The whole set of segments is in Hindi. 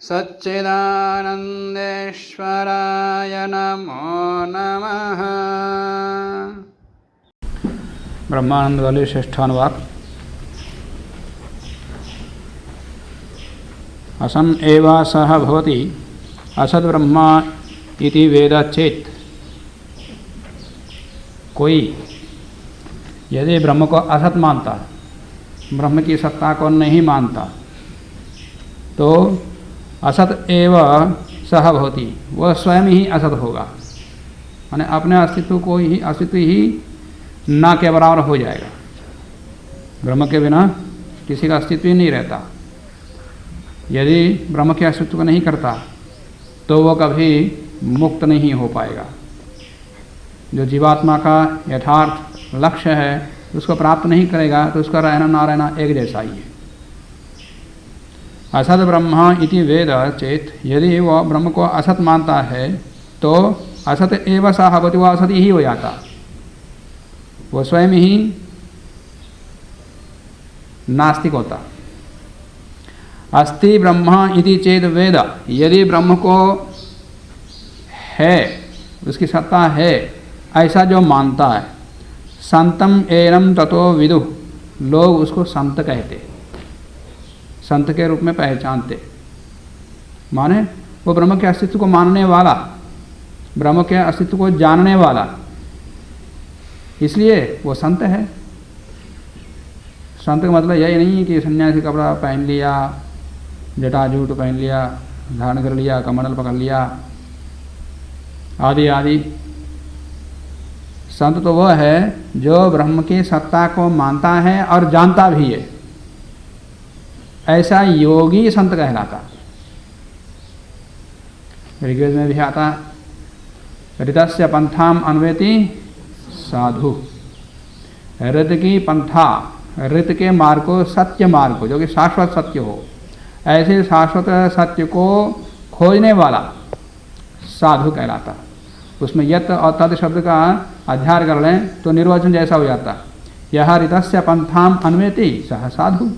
सच्चिदानन्देश्वराय नमो नमः। ब्रह्मानंद वाले श्रेष्ठानुवाक। असन् एव सः भवति असद् ब्रह्मा इति वेद चेत। कोई यदि ब्रह्म को असत मानता, ब्रह्म की सत्ता को नहीं मानता, तो असत एव सह भवति, वह स्वयं ही असत होगा। माने अपने अस्तित्व को ही, अस्तित्व ही ना के बराबर हो जाएगा। ब्रह्म के बिना किसी का अस्तित्व ही नहीं रहता। यदि ब्रह्म के अस्तित्व को नहीं करता तो वह कभी मुक्त नहीं हो पाएगा। जो जीवात्मा का यथार्थ लक्ष्य है उसको प्राप्त नहीं करेगा तो उसका रहना ना रहना एक जैसा ही है। असत ब्रह्म इति वेद चेत, यदि वह ब्रह्म को असत मानता है तो असत एव सः भवति, वह असत ही हो जाता, वो स्वयं ही नास्तिक होता। अस्ति ब्रह्म इति चेत वेद, यदि ब्रह्म को है, उसकी सत्ता है, ऐसा जो मानता है, संतम एनम ततो विदु, लोग उसको संत कहते, संत के रूप में पहचानते। माने वो ब्रह्म के अस्तित्व को मानने वाला, ब्रह्म के अस्तित्व को जानने वाला, इसलिए वो संत है। संत का मतलब यही नहीं है कि सन्यासी कपड़ा पहन लिया, जटाजूट पहन लिया, धारण कर लिया, कमंडल पकड़ लिया आदि आदि। संत तो वह है जो ब्रह्म की सत्ता को मानता है और जानता भी है, ऐसा योगी संत कहलाता। ऋग्वेद में भी आता, ऋतस्य पंथाम अन्वेति साधु। ऋत की पंथा, ऋत के मार्ग को, सत्य मार्ग को, जो कि शाश्वत सत्य हो, ऐसे शाश्वत सत्य को खोजने वाला साधु कहलाता। उसमें यत और तद शब्द का अध्याय कर लें तो निर्वचन जैसा हो जाता, यह ऋतस्य पंथाम अन्वेति सह साधु।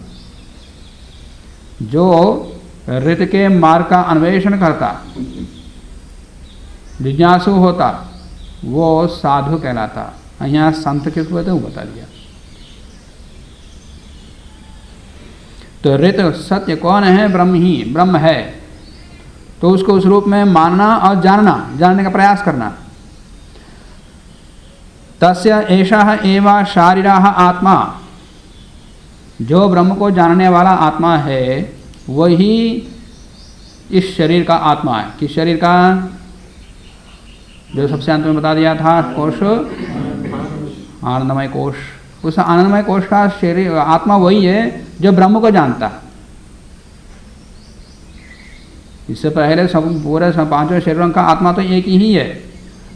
जो ऋत के मार्ग का अन्वेषण करता, जिज्ञासु होता, वो साधु कहलाता। यहाँ संत किसको कहते हैं वो बता दिया। तो ऋत सत्य कौन है? ब्रह्म ही, ब्रह्म है, तो उसको उस रूप में मानना और जानना, जानने का प्रयास करना। तस्य एषः एव शारीरः आत्मा, जो ब्रह्म को जानने वाला आत्मा है वही इस शरीर का आत्मा है। कि शरीर का जो सबसे अंत में बता दिया था कोश, आनंदमय कोश, उस आनंदमय कोश का शरीर आत्मा वही है जो ब्रह्म को जानता। इससे पहले सब पूरे पांचों शरीरों का आत्मा तो एक ही है,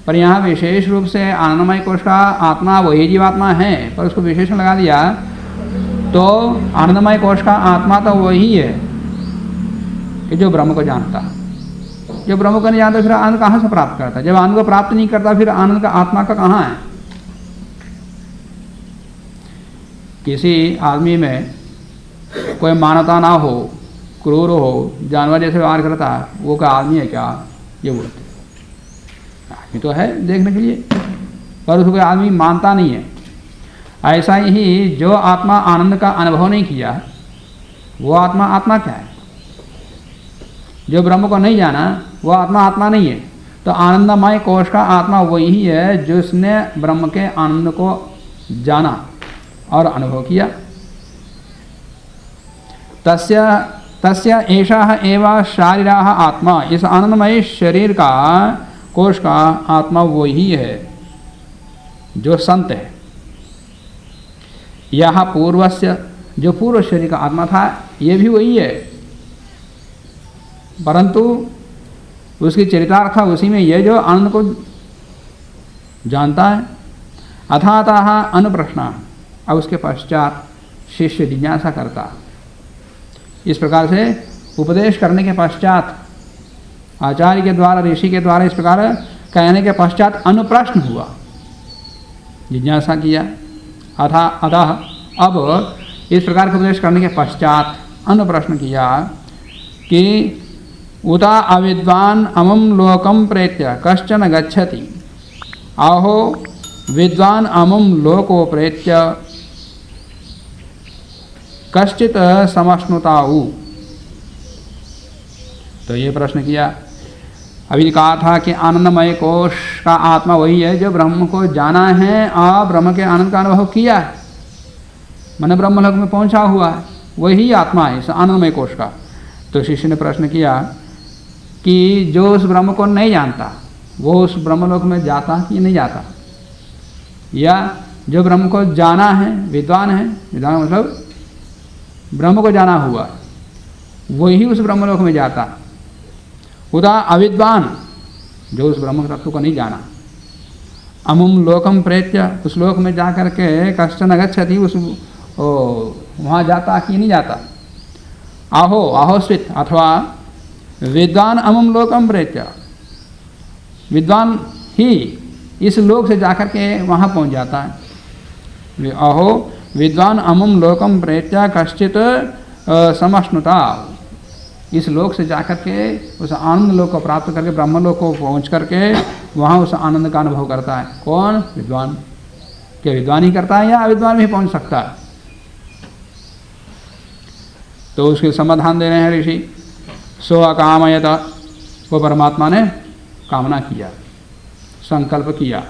पर यहाँ विशेष रूप से आनंदमय कोश का आत्मा वही जीवात्मा है, पर उसको विशेषण लगा दिया। तो आनंदमय कोश का आत्मा तो वही है कि जो ब्रह्म को जानता। जो ब्रह्म को नहीं जानता फिर आनंद कहाँ से प्राप्त करता? जब आनंद को प्राप्त नहीं करता फिर आनंद का आत्मा का कहाँ है? किसी आदमी में कोई मानवता ना हो, क्रूर हो, जानवर जैसे व्यवहार करता, वो क्या आदमी है क्या? ये बोलते आदमी तो है देखने के लिए, पर उसको कोई आदमी मानता नहीं है। ऐसा ही जो आत्मा आनंद का अनुभव नहीं किया वो आत्मा, आत्मा क्या है? जो ब्रह्म को नहीं जाना वो आत्मा, आत्मा नहीं है। तो आनंदमय कोश का आत्मा वही है जिसने ब्रह्म के आनंद को जाना और अनुभव किया। तस्य एषः एव शारीरः आत्मा, इस आनंदमय शरीर का, कोश का आत्मा वही है जो संत है। यह पूर्वस्य, जो पूर्व शरीर का आत्मा था ये भी वही है, परंतु उसकी चरितार्थ उसी में ये जो आनंद को जानता है। अथातः अनुप्रश्न, अब उसके पश्चात शिष्य जिज्ञासा करता। इस प्रकार से उपदेश करने के पश्चात, आचार्य के द्वारा, ऋषि के द्वारा इस प्रकार कहने के पश्चात अनुप्रश्न हुआ, जिज्ञासा किया। अतः अब इस प्रकार का उपदेश करने के पश्चात अनुप्रश्न किया कि उता अविद्वान अमम लोकम प्रेत्य कश्चन गच्छति। आहो विद्वान अमम लोको प्रेत्य कश्चित समश्नुताऊ। तो ये प्रश्न किया। अभी कहा था कि आनंदमय कोश का आत्मा वही है जो ब्रह्म को जाना है और ब्रह्म के आनंद का अनुभव किया है, मन ब्रह्मलोक में पहुंचा हुआ है, वही आत्मा है इस आनंदमय कोश का। तो शिष्य ने प्रश्न किया कि जो उस ब्रह्म को नहीं जानता वो उस ब्रह्मलोक में जाता कि नहीं जाता, या जो ब्रह्म को जाना है, विद्वान है, विद्वान मतलब ब्रह्म को जाना हुआ, वही उस ब्रह्मलोक में जाता। उदा अविद्वान, जो उस ब्रह्म तत्व को नहीं जाना, अमुम लोकम प्रेत्य, उस लोक में जाकर के कश्चन गच्छति, उस वहाँ जाता कि नहीं जाता। आहो आहोस्वित, अथवा विद्वान अमुम लोकम प्रेत्य, विद्वान ही इस लोक से जाकर के वहाँ पहुँच जाता है। आहो विद्वान अमुम लोकम प्रेत्य कश्चित समश्नुता, इस लोक से जाकर के उस आनंद लोक को प्राप्त करके ब्रह्म लोक को पहुँच करके वहाँ उस आनंद का अनुभव करता है। कौन? विद्वान। क्या विद्वान ही करता है या अविद्वान भी पहुँच सकता है? तो उसके समाधान दे रहे हैं ऋषि। सो अकामयत, वो परमात्मा ने कामना किया, संकल्प किया।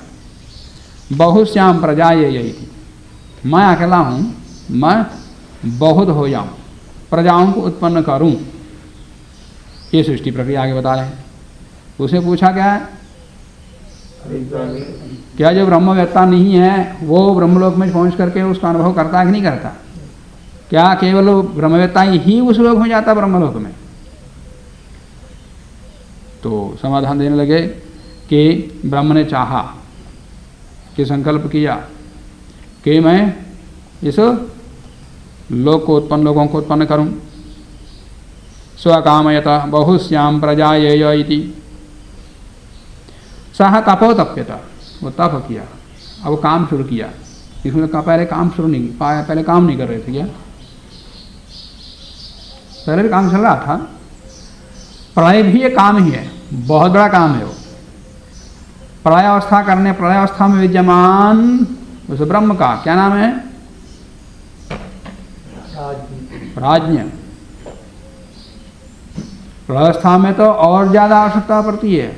बहुश्याम प्रजा यही थी, मैं अकेला हूँ, मैं बहुत हो जाऊँ, प्रजाओं को उत्पन्न करूँ। ये सृष्टि प्रक्रिया आगे बता रहे हैं। उसे पूछा क्या है, क्या जो ब्रह्मवेत्ता नहीं है वो ब्रह्मलोक में पहुँच करके उसका अनुभव करता है कि नहीं करता? क्या केवल ब्रह्मवेत्ता ही उस लोक में जाता, ब्रह्मलोक में? तो समाधान देने लगे कि ब्रह्म ने चाहा, कि संकल्प किया कि मैं इस लोक को उत्पन्न, लोगों को उत्पन्न करूं। स्वकामयता बहुश्याम प्रजा ये इति सह तपो तप्यता, वो तप किया, अब काम शुरू किया। इसमें पहले काम शुरू नहीं पाया, पहले काम नहीं कर रहे थे क्या? पहले भी काम चल रहा था। प्रलय भी एक काम ही है, बहुत बड़ा काम है वो। प्रलय अवस्था करने, प्रलय अवस्था में विद्यमान उस ब्रह्म का क्या नाम है? प्राज्ञ। प्रलयावस्था में तो और ज्यादा आवश्यकता पड़ती है,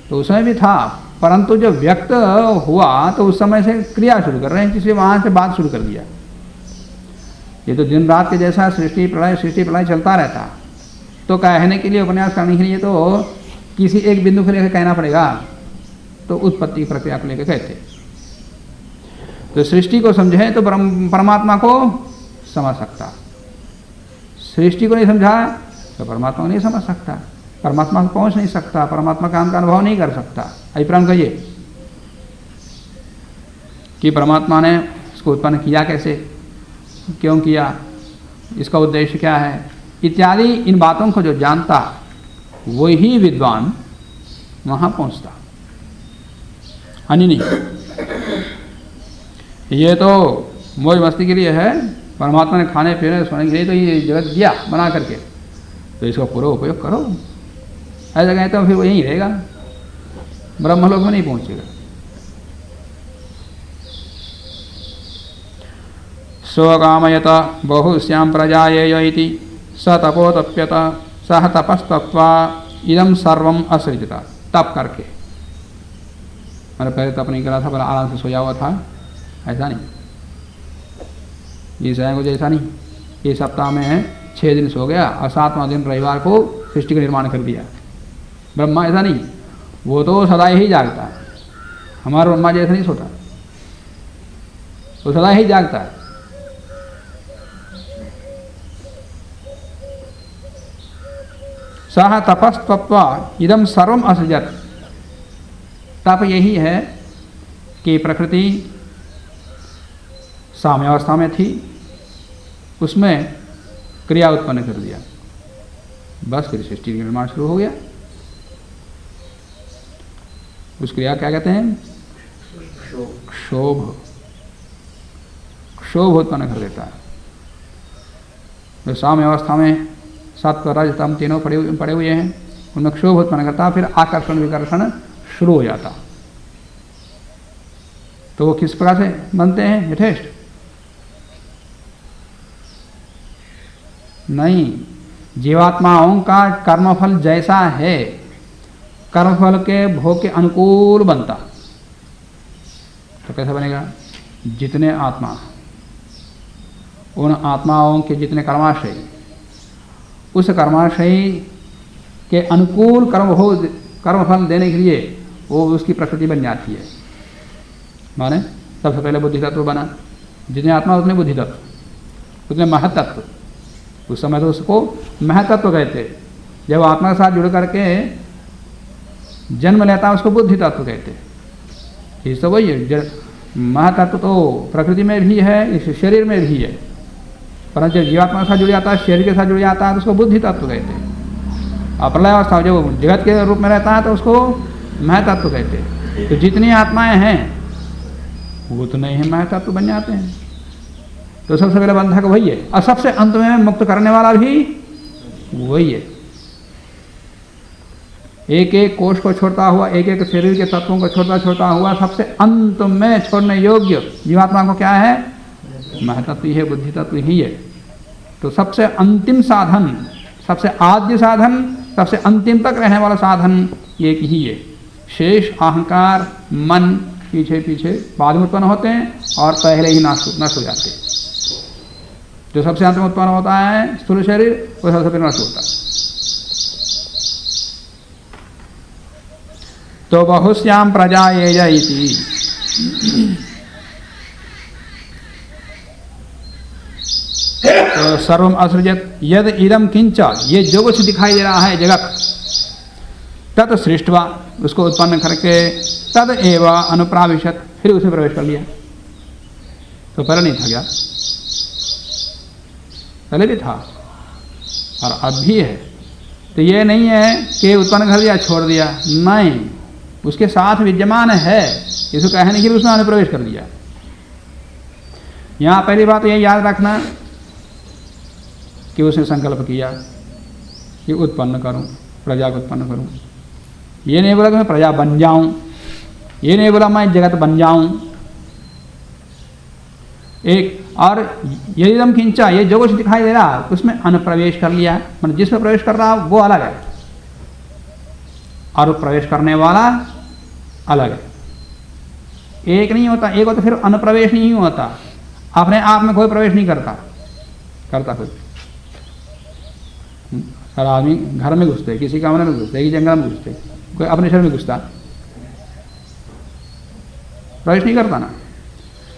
तो उसमें भी था, परंतु जब व्यक्त हुआ तो उस समय से क्रिया शुरू कर रहे हैं, किसी वहां से बात शुरू कर दिया। ये तो दिन रात के जैसा सृष्टि प्रलय चलता रहता, तो कहने के लिए, उपन्यास करने के लिए तो किसी एक बिंदु को लेकर कहना पड़ेगा, तो उत्पत्ति की प्रक्रिया को लेकर कहते। तो सृष्टि को समझे तो परमात्मा को समझ सकता, सृष्टि को नहीं समझा तो परमात्मा को नहीं समझ सकता, परमात्मा को पहुंच नहीं सकता, परमात्मा का अनुभव नहीं कर सकता। अभिप्राय कहिए कि परमात्मा ने इसको उत्पन्न किया कैसे, क्यों किया, इसका उद्देश्य क्या है, इत्यादि इन बातों को जो जानता वही विद्वान वहां पहुंचता, अन्य नहीं। ये तो मौज मस्ती के लिए है, परमात्मा ने खाने पीने सोने के लिए तो ये जगत दिया बना करके, तो इसका पूरा उपयोग करो। ऐसा कहें तो फिर वो यहीं रहेगा, ब्रह्मलोक में नहीं पहुंचेगा। स्वकामयत बहुश्याम प्रजायेय इति स तपोतप्यत सह तपस्तप्त्वा इदं सर्वम असृजता। तप करके, मैंने पहले तप नहीं करा था, पर आराम से सोया हुआ था, ऐसा नहीं, ये स्वयं को जैसा नहीं। ये सप्ताह में 6 दिन सो गया और 7वां दिन रविवार को सृष्टि का निर्माण कर दिया। ब्रह्मा ऐसा नहीं, वो तो सदा ही जागता है। हमारा ब्रह्मा जैसा नहीं सोता, वो सदा ही जागता है। सह तपस्तप्त्वा इदं सर्वम असृजत। तप यही है कि प्रकृति साम्यावस्था में थी, उसमें क्रिया उत्पन्न कर दिया, बस फिर सृष्टि का निर्माण शुरू हो गया। उस क्रिया क्या कहते हैं? क्षोभ। क्षोभ उत्पन्न कर देता है। तो साम्यावस्था में सत्व रज तम तीनों पड़े हुए हैं, उनमें क्षोभ उत्पन्न करता, फिर आकर्षण विकर्षण शुरू हो जाता। तो वो किस प्रकार से बनते हैं यथेष्ट? नहीं, जीवात्माओं का कर्मफल जैसा है, कर्मफल के भोग के अनुकूल बनता। तो कैसे बनेगा? जितने आत्मा, उन आत्माओं के जितने कर्माशय, उस कर्माशय के अनुकूल कर्मफल देने के लिए वो उसकी प्रकृति बन जाती है। माने सबसे पहले बुद्धि तत्व बना, जितने आत्मा उतने बुद्धि तत्व, उतने महतत्व। उस समय तो उसको महतत्व कहते। जब आत्मा के साथ जुड़ करके जन्म लेता है उसको बुद्धि तत्व कहते। ये तो वही है, महतत्व तो प्रकृति में भी है, इस शरीर में भी है, परंतु जब जीवात्मा के साथ जुड़ जाता है, शरीर के साथ जुड़ जाता है तो उसको बुद्धि तत्व कहते हैं। और प्रलय अवस्था जब जगत के रूप में रहता है तो उसको महतत्व कहते हैं। तो जितनी आत्माएं हैं वो तो नहीं है, महतत्व बन जाते हैं। तो सबसे पहले बंधक वही है, और सबसे अंत में मुक्त करने वाला भी वही है। एक एक कोष को छोड़ता हुआ, एक एक शरीर के तत्वों को छोड़ता हुआ, सबसे अंत में छोड़ने योग्य जीवात्मा को क्या है? महतत्व ही है, बुद्धि तत्व ही है। तो सबसे अंतिम साधन, सबसे आद्य साधन, सबसे अंतिम तक रहने वाला साधन एक ही है। शेष अहंकार मन पीछे पीछे बाद में उत्पन्न होते हैं और पहले ही नष्ट हो जाते हैं। जो सबसे अंत में उत्पन्न होता है स्थूल शरीर, वो सबसे पहले नष्ट होता है। तो बहुश्याम प्रजा ये जाइति, तो सर्वम असृजत यद इदम किंच, ये जो कुछ दिखाई दे रहा है जगत, तत् सृष्टवा, उसको उत्पन्न करके, तद एव अनुप्राविशत, फिर उसे प्रवेश कर लिया। तो पहले नहीं था क्या? पहले भी था और अब भी है। तो ये नहीं है कि उत्पन्न कर दिया छोड़ दिया, नहीं, उसके साथ विद्यमान है, इसको कहने के लिए उसने अनुप्रवेश कर दिया। यहाँ पहली बात ये याद रखना कि उसने संकल्प किया कि उत्पन्न करूं, प्रजा को उत्पन्न करूं। ये नहीं बोला कि मैं प्रजा बन जाऊं, ये नहीं बोला मैं जगत बन जाऊं। एक और यदिदम किंचा, ये जो कुछ दिखाई दे रहा उसमें अनुप्रवेश कर लिया, मतलब जिसमें प्रवेश कर रहा वो अलग है और प्रवेश करने वाला अलग है। एक नहीं होता, एक होता फिर अनुप्रवेश नहीं होता, अपने आप में कोई प्रवेश नहीं करता कोई। हर आदमी घर में घुसते, किसी कमरे में घुसते, किसी जंगल में घुसते, कोई अपने शरीर में घुसता, प्रवेश नहीं करता ना।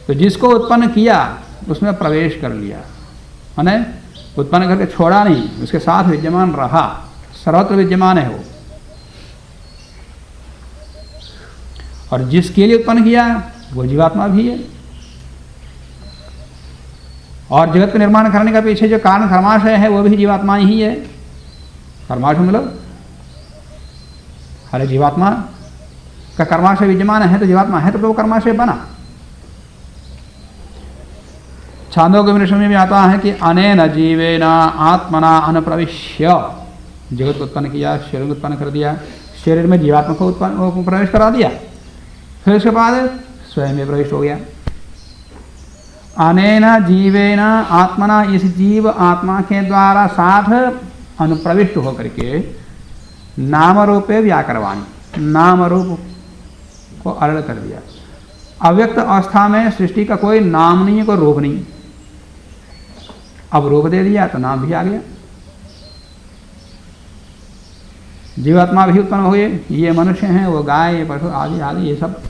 तो जिसको उत्पन्न किया उसमें प्रवेश कर लिया, माने उत्पन्न करके छोड़ा नहीं, उसके साथ विद्यमान रहा, सर्वत्र विद्यमान है वो। और जिसके लिए उत्पन्न किया वो जीवात्मा भी है। और जगत का निर्माण करने का पीछे जो कारण कर्माशय है वो भी जीवात्मा ही है। कर्माशय मतलब हरे जीवात्मा का कर्माशय विद्यमान है, तो जीवात्मा है तो वो कर्माशय बना। छांदोग्य उपनिषद में भी आता है कि अनेन जीवेन आत्मना अनुप्रविश्य, जगत को उत्पन्न किया, शरीर को उत्पन्न कर दिया, शरीर में जीवात्मा को प्रवेश करा दिया, फिर उसके बाद स्वयं में प्रवेश हो गया। अनेन जीवेन आत्मना, इस जीव आत्मा के द्वारा साथ अनुप्रविष्ट होकर के नाम रूपे व्याकरवाणी, नाम रूप को अलग कर दिया। अव्यक्त अवस्था में सृष्टि का कोई नाम नहीं है, कोई रूप नहीं, अब रूप दे दिया तो नाम भी आ गया। जीवात्मा भी उत्पन्न हो गए, ये मनुष्य हैं, वो गाय, ये पशु आदि आदि, ये सब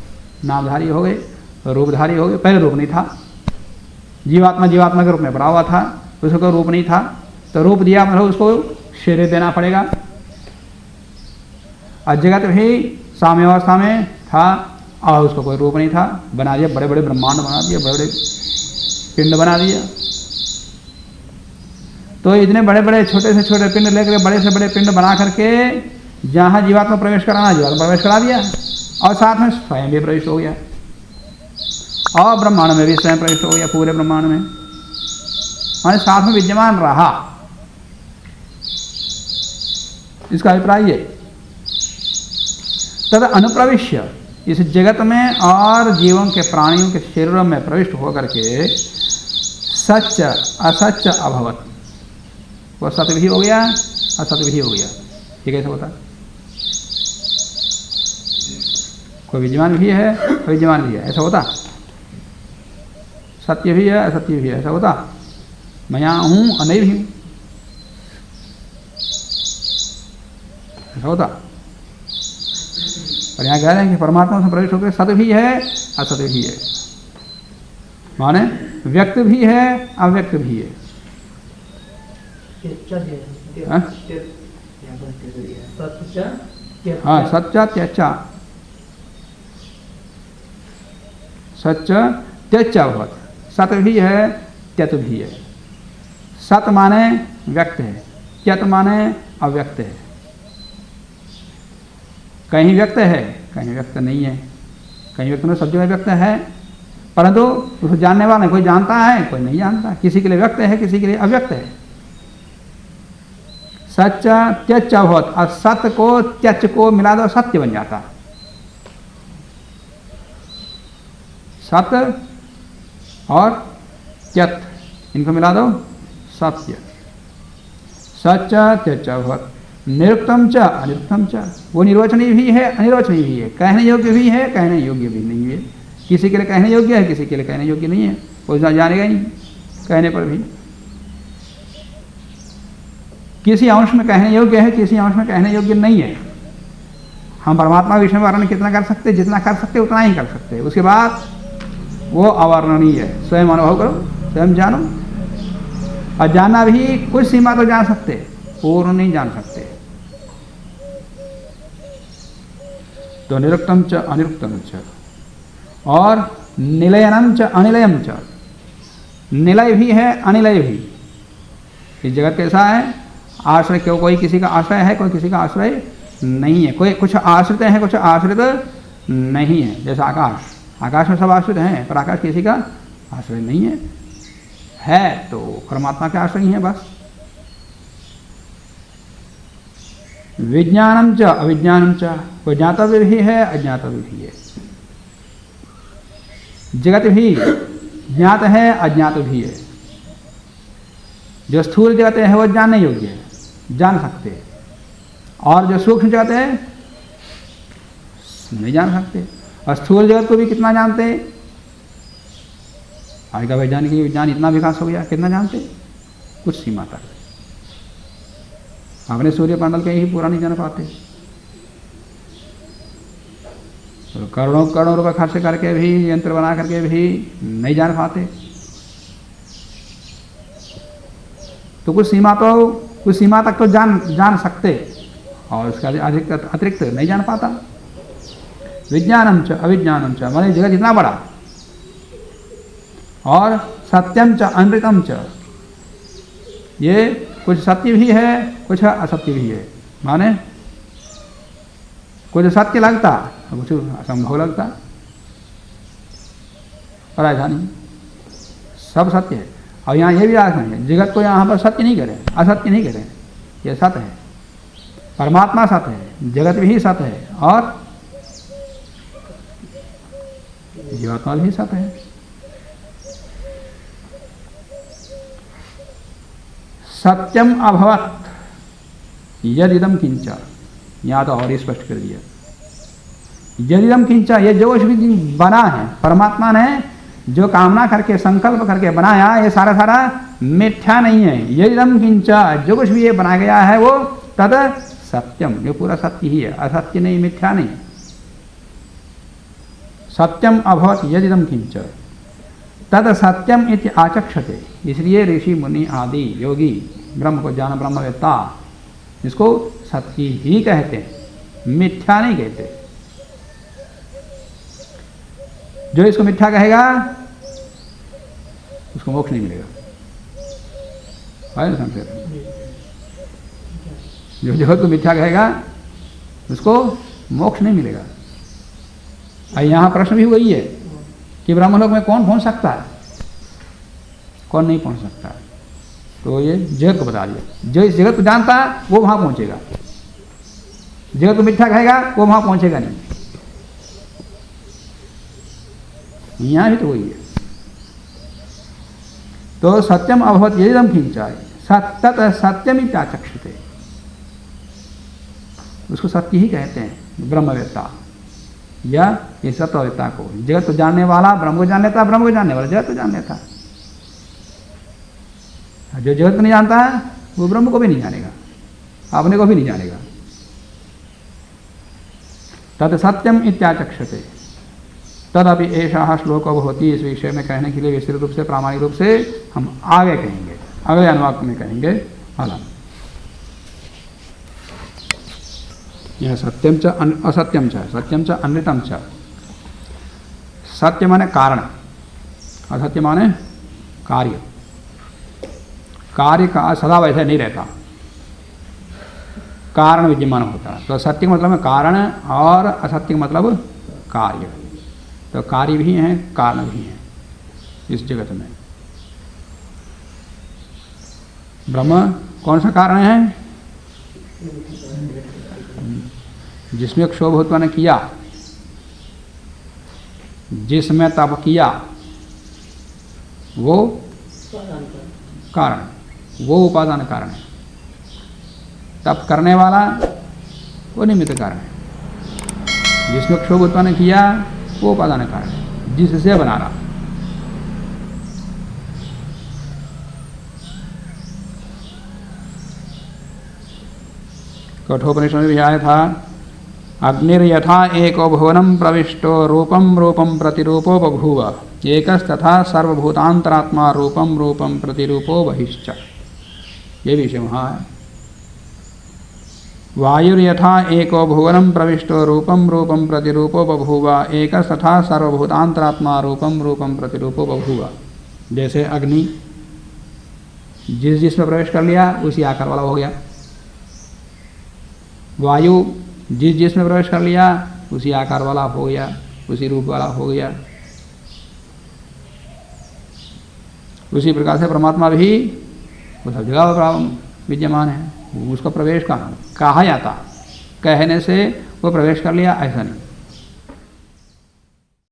नामधारी हो गए, रूपधारी हो गए। पहले रूप नहीं था, जीवात्मा जीवात्मा के रूप में बना हुआ था, उसको रूप नहीं था, तो रूप दिया मतलब उसको शरीर देना पड़ेगा। और जगत भी साम्यावस्था में था और उसको कोई रूप नहीं था, बना दिया, बड़े बड़े ब्रह्मांड बना दिया, बड़े बड़े पिंड बना दिया। तो इतने बड़े बड़े छोटे से छोटे पिंड लेकर बड़े से बड़े पिंड बना करके जहाँ जीवात्मा प्रवेश कराना जीवात्मा प्रवेश करा दिया, और साथ में स्वयं भी प्रवेश हो गया, और ब्रह्मांड में भी स्वयं प्रवेश हो गया, पूरे ब्रह्मांड में, और साथ में विद्यमान रहा। इसका अभिप्राय ये। तद अनुप्रविश्य, इस जगत में और जीवों के प्राणियों के शरीरों में प्रविष्ट होकर के सच असच अभवत, वो सत्य भी हो गया असत्य भी हो गया। ये कैसे होता? कोई विद्यमान भी है कोई विद्यमान भी है, ऐसा होता? सत्य भी है असत्य भी है, ऐसा होता? मैं यहाँ हूँ और नहीं भी हूँ, ऐसा होता? और यहाँ कह रहे हैं कि परमात्मा से प्रवेश होकर सत्य भी है असत्य भी है, माने व्यक्त भी है अव्यक्त भी है। हाँ, सच्चा त्यच्चा, सच त्यच्चा भवत, सत्य भी है त्यत भी है। सत माने व्यक्त है, त्यत माने अव्यक्त है। कहीं व्यक्त है कहीं व्यक्त नहीं है, कहीं व्यक्त में सब जगह व्यक्त है, परंतु उसको जानने वाला कोई जानता है कोई नहीं जानता, किसी के लिए व्यक्त है किसी के लिए अव्यक्त है। सच त्यच भवत, और सत्य को त्यच को मिला दो सत्य बन जाता। सत्य और त्यत इनको मिला दो सत्य। सच त्यच भवत, निरुक्तम च अनिरुक्तम च, वो निर्वचनीय भी है अनिर्वचनीय भी है, कहने योग्य भी है कहने योग्य भी नहीं है। किसी के लिए कहने योग्य है किसी के लिए कहने योग्य नहीं है, कोई जानेगा ही नहीं कहने पर भी। किसी अंश में कहने योग्य है किसी अंश में कहने योग्य नहीं है। हम परमात्मा विषय में वर्णन कितना कर सकते, जितना कर सकते उतना ही कर सकते, उसके बाद वो अवर्णनीय है। स्वयं अनुभव करो, स्वयं जानो, और जानना भी कुछ सीमा तो जान सकते, पूर्ण नहीं जान सकते। तो निरुक्तम च अनिरुक्तम च, और निलयनम च अनिलयम च, निलय भी है अनिलय भी। इस जगत कैसा है, आश्रय क्यों, कोई किसी का आश्रय है कोई किसी का आश्रय नहीं है, कोई कुछ आश्रित है कुछ आश्रित नहीं है। जैसा आकाश, आकाश में सब आश्रित हैं पर आकाश किसी का आश्रय नहीं है तो परमात्मा के आश्रय ही है बस। विज्ञानम च अविज्ञानम च, कोई ज्ञातव्य भी है अज्ञातव्य भी है। जगत भी ज्ञात है अज्ञात भी है। जो स्थूल जगत है वो जानने योग्य है, जान सकते हैं, और जो सूक्ष्म जगत है नहीं जान सकते। और स्थूल जगत को भी कितना जानते हैं, आज का वैज्ञानिक विज्ञान इतना विकास हो गया, कितना जानते, कुछ सीमा तक। अपने सूर्य मंडल के ही पूरा नहीं जान पाते, तो करोड़ों करोड़ों रुपए खर्च करके भी यंत्र बना करके भी नहीं जान पाते। तो कुछ सीमा तक तो जान सकते, और उसका अतिरिक्त नहीं जान पाता। विज्ञानम च अविज्ञानम च, माने जगत इतना बड़ा, और सत्यम च अनृतम च, ये कुछ सत्य भी है कुछ असत्य भी है। माने कुछ सत्य लगता कुछ असंभव लगता, पर ऐसा नहीं, सब सत्य है। और यहाँ ये भी अर्थ नहीं है, जगत को यहाँ पर सत्य नहीं करें असत्य नहीं करें, ये सत्य है। परमात्मा सत्य है, जगत भी सत्य है, और जीवात्मा भी सत्य है। सत्यम अभवत यदिदम किंचा, यहाँ तो और स्पष्ट कर दिया। यदिदम किंचा, ये जो कुछ भी बना है परमात्मा ने जो कामना करके संकल्प करके बनाया, ये सारा सारा मिथ्या नहीं है। यदिदम किंचा, जो कुछ भी ये बनाया गया है वो तद सत्यम, ये पूरा सत्य ही है, असत्य नहीं मिथ्या नहीं। सत्यम अभवत यदिदम किंच तद सत्यम इति आचक्षते, इसलिए ऋषि मुनि आदि योगी ब्रह्म को जान ब्रह्मवेत्ता इसको सत्य ही कहते हैं, मिथ्या नहीं कहते। जो इसको मिथ्या कहेगा उसको मोक्ष नहीं मिलेगा, है ना संशय। जो जगत को मिथ्या कहेगा उसको मोक्ष नहीं मिलेगा। और यहाँ प्रश्न भी वही है कि ब्रह्मलोक में कौन पहुंच सकता है कौन नहीं पहुंच सकता है। तो ये जगत को बता दिया, जो इस जगत को जानता है वो वहां पहुंचेगा, जगत को मिथ्या कहेगा वो वहां पहुंचेगा नहीं। यहां भी तो वही है। तो सत्यम अभवत यदम खिंचाए सत्तत सत्यम इत्याचक्षते, उसको सत्य ही कहते हैं ब्रह्मवेत्ता या ये सत्ववेत्ता को। जगत को जानने वाला ब्रह्म को जान लेता, ब्रह्म को जानने वाला जगत को जान लेता। जो जगत को नहीं जानता है वो ब्रह्म को भी नहीं जानेगा, अपने को भी नहीं जानेगा। तद सत्यम इत्याचक्षते तदपि ऐसा श्लोक होती। इस विषय में कहने के लिए विस्तृत रूप से प्रामाणिक रूप से हम आगे कहेंगे, अगले अनुवाद में कहेंगे। हालांकि यह सत्यम च असत्यम च सत्यम च अनृतम च। सत्य माने कारण, असत्य माने कार्य। कार्य का सदा वैसा नहीं रहता, कारण विद्यमान होता है। तो सत्य का मतलब है कारण और असत्य का मतलब कार्य। तो कार्य भी हैं कारण भी हैं इस जगत में। ब्रह्म कौन सा कारण है? जिसमें क्षोभ ने किया, जिसमें तप किया वो कारण, वो उपादान कारण है। तप करने वाला वो निमित्त कारण है। जिसमें क्षोभ उत्पन्न किया वो उपादान कारण है, जिससे बना रहा। कठोपनिषद में भी आया था, अग्निर्यथा एको भुवनम प्रविष्टो रूपम रूपम प्रतिरूपो बभूव एकस्तथा सर्वभूतांतरात्मा रूपम रूपम प्रतिरूपो बहिश्च। ये विषय वहाँ है। वायुर्यथा एको भुवनम प्रविष्टो रूपम रूपम प्रतिरूपो बभूव एकस्तथा सर्वभूतांतरात्मा रूपम रूपम प्रतिरूपो बभूव। जैसे अग्नि जिसमें प्रवेश कर लिया उसी आकार वाला हो गया। वायु जिसमें प्रवेश कर लिया उसी आकार वाला हो गया, उसी रूप वाला हो गया। उसी प्रकार से परमात्मा भी वो सब जगह विद्यमान है। उसका प्रवेश कहा जाता, कहने से वो प्रवेश कर लिया ऐसा नहीं।